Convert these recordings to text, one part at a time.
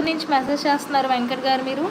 ఊరు నుంచి మెసేజ్ చేస్తున్నారు వెంకట్ గారు మీరు?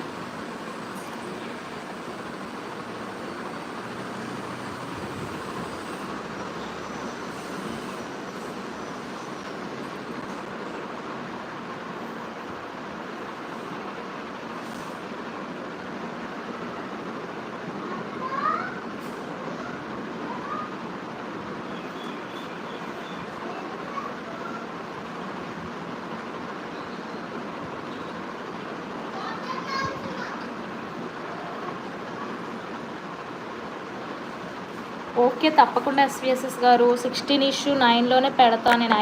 ఓకే, తప్పకుండా ఎస్విఎస్ఎస్ గారు 16:9లోనే పెడతాను నేను.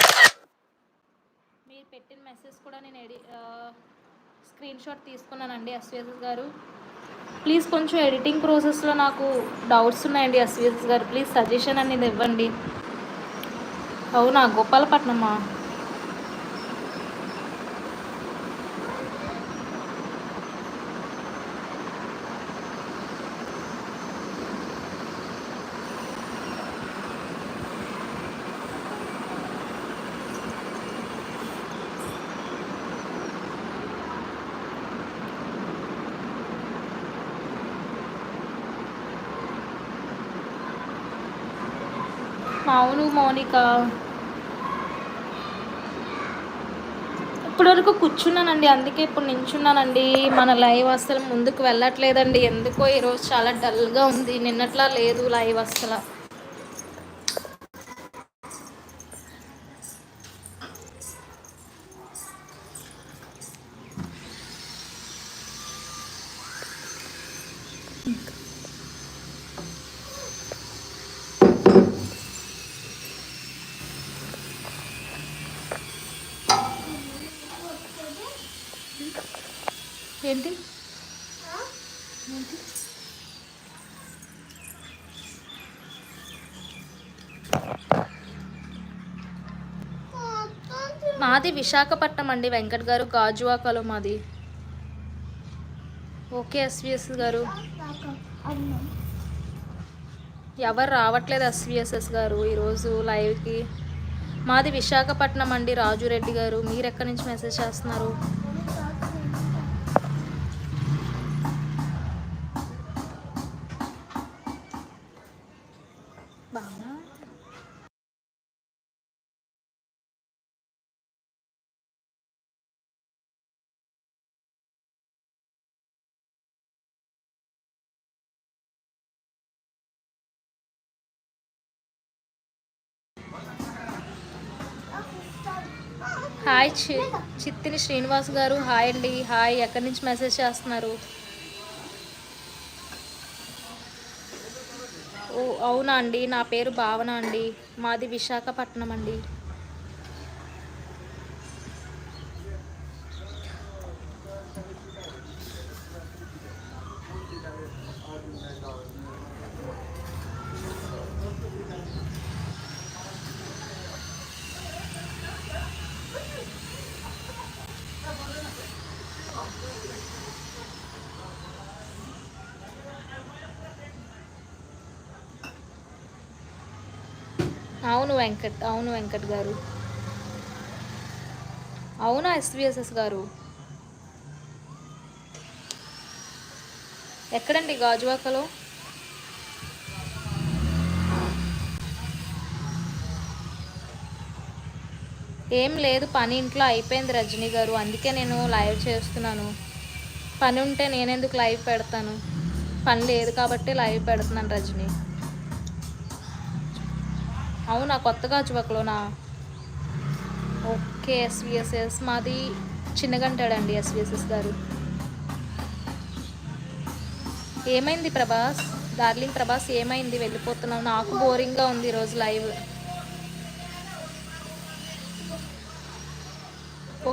మీరు పెట్టిన మెసేజ్ కూడా నేను స్క్రీన్ షాట్ తీసుకున్నానండి ఎస్విఎస్ఎస్ గారు. ప్లీజ్ కొంచెం ఎడిటింగ్ ప్రాసెస్లో నాకు డౌట్స్ ఉన్నాయండి ఎస్విఎస్ఎస్ గారు, ప్లీజ్ సజెషన్ అనేది ఇవ్వండి. అవునా, గోపాలపట్నమా? అవును మౌనిక, ఇప్పటివరకు కూర్చున్నానండి, అందుకే ఇప్పుడు నించున్నానండి. మన లైవ్ అసలు ముందుకు వెళ్ళట్లేదండి, ఎందుకో ఈరోజు చాలా డల్గా ఉంది, నిన్నట్లా లేదు లైవ్ అసలు. ఏంటి మాది విశాఖపట్నం అండి వెంకట్ గారు, గాజువాకలో మాది. ఓకే ఎస్విఎస్ గారు, ఎవరు రావట్లేదు ఎస్విఎస్ఎస్ గారు ఈరోజు లైవ్కి. మాది విశాఖపట్నం అండి రాజురెడ్డి గారు, మీరు ఎక్కడి నుంచి మెసేజ్ చేస్తున్నారు? బాగా హాయ్ చిత్తిని శ్రీనివాస్ గారు, హాయ్ అండి. హాయ్, ఎక్కడి నుంచి మెసేజ్ చేస్తున్నారు? ఓ అవునా అండి, నా పేరు భావన అండి, మాది విశాఖపట్నం అండి. అవును వెంకట్ గారు, అవునా ఎస్విఎస్ఎస్ గారు. ఎక్కడండి? గాజువాకలో. ఏం లేదు, పని ఇంట్లో అయిపోయింది రజనీ గారు, అందుకే నేను లైవ్ చేస్తున్నాను. పని ఉంటే నేనెందుకు లైవ్ పెడతాను, పని లేదు కాబట్టి లైవ్ పెడుతున్నాను రజనీ. అవునా, కొత్త గాజువాకలోనా? ఓకే ఎస్విఎస్ఎస్, మాది చిన్నగంటాడండి ఎస్విఎస్ఎస్ గారు. ఏమైంది ప్రభాస్, డార్లింగ్ ప్రభాస్, ఏమైంది వెళ్ళిపోతున్నావు? నాకు బోరింగ్గా ఉంది ఈరోజు live.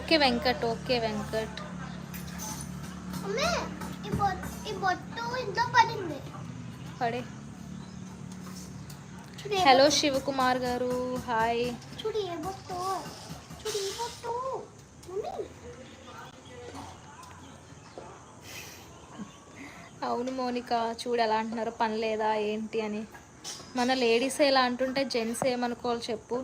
Okay Venkat, okay Venkat. పడే. హలో శివకుమార్ గారు, హాయ్. అవును మోనిక, చూడు ఎలా అంటున్నారు, పని లేదా ఏంటి అని. మన లేడీస్ ఎలా అంటుంటే జెంట్స్ ఏమనుకోవాలి చెప్పు.